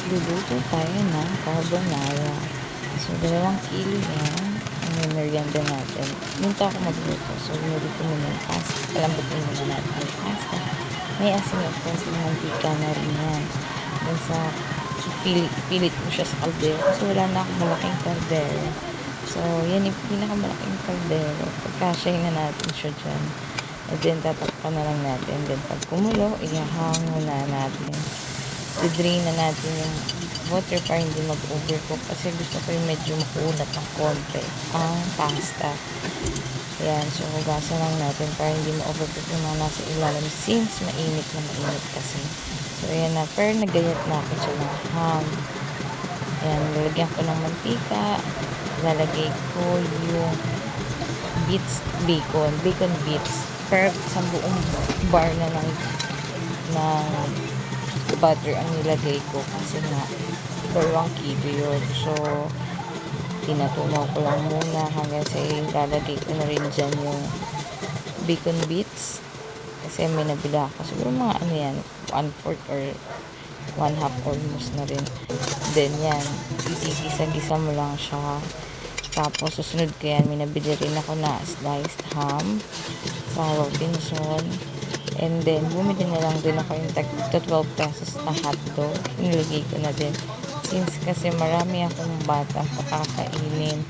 luluto tayo ng carbonara. So, 2 kilo yan. Ang merienda natin. Minta ako magluto. So, binuli ko muna yung pasta. Palambutin muna natin yung pasta. May asin of course, yung mantika na rin yan. Then sa pilit ko siya sa kaldero. So, wala na akong malaking kaldero. So, yan yung pinakamalaking kaldero. Pagkasyahin na natin siya dyan. And then, tatakpan na lang natin. Then, pag kumulo, ihahang muna natin. I-drain na natin yung water para hindi mag-overcook. Kasi gusto ko yung medyo makunat ng konti ang pasta. Ayan. So, hugasan lang natin para hindi ma-overcook yung mga nasa ilalim. Since mainit na mainit kasi. So, ayan na. Pero nagayat na ako siya ng ham. Ayan. Lalagyan ko ng mantika. Lalagay ko yung bacon bits. Pero sa buong bar na ng butter ang nilagay ko kasi nga 2 kilo yun. So, tinatunaw ko lang muna hanggang sa ilalagay ko na rin dyan yung bacon bits kasi may nabila ako. Siguro mga ano yan, 1/4 or 1/2 almost na rin. Then yan, igigisa-gisa mo lang siya. Tapos, susunod ko yan, may nabili rin ako na sliced ham sa Robinson. And then, bumili na lang din ako yung 12 pesos na hotdog. Nilagay ko na din. Since kasi marami akong bata pakakainin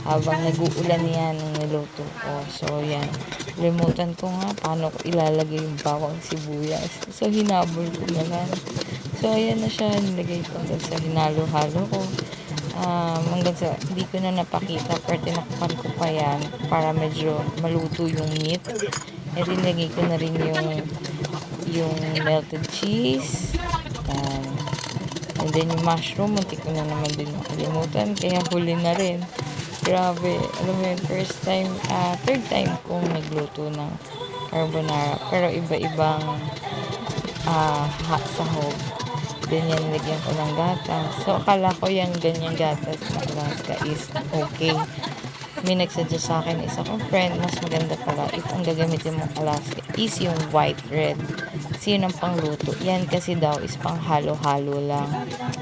habang nag-uulan yan ng niluto ko. So, yan. Limutan ko nga paano ko ilalagay yung bawang sibuyas. So, hinabol ko na lang. So, ayan na siya. Nilagay ko hanggang sa hinalo-halo ko. Hanggang sa hindi ko na napakita pero tinakpan ko pa yan para medyo maluto yung meat. E nilagay ko na rin yung melted cheese. And then yung mushroom, muntik ko na naman din nakalimutan. Kaya huli na rin. Grabe. Alam mo yun, third time kong nagluto ng carbonara. Pero iba-ibang sahog. Then yan, nilagyan ko ng gatas. So, akala ko yung ganyang gatas na Alaska is okay. May nagsuggest sa akin, isa kong friend, mas maganda pala if ang gagamitin mong Alaska is yung white red. Kasi yun ang pangluto. Yan kasi daw is pang halo-halo lang.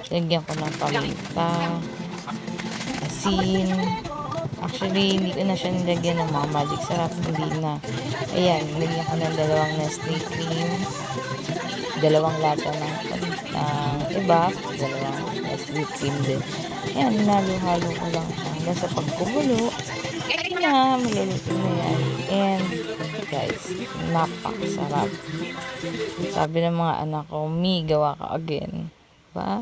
Lagyan ko ng paminta, asin. Actually, hindi ko na siya nilagyan ng mga magic sarap. Hindi na. Ayan, nilagyan ko ng 2 Nestle cream, 2 lata ng iba, 2 Nestle cream din. Ayan, hinalo-halo ko lang siya. Hanggang sa pagkumulo, na maluluto na yan. And, guys, napakasarap. Sabi ng mga anak ko, gawa ka again. Diba?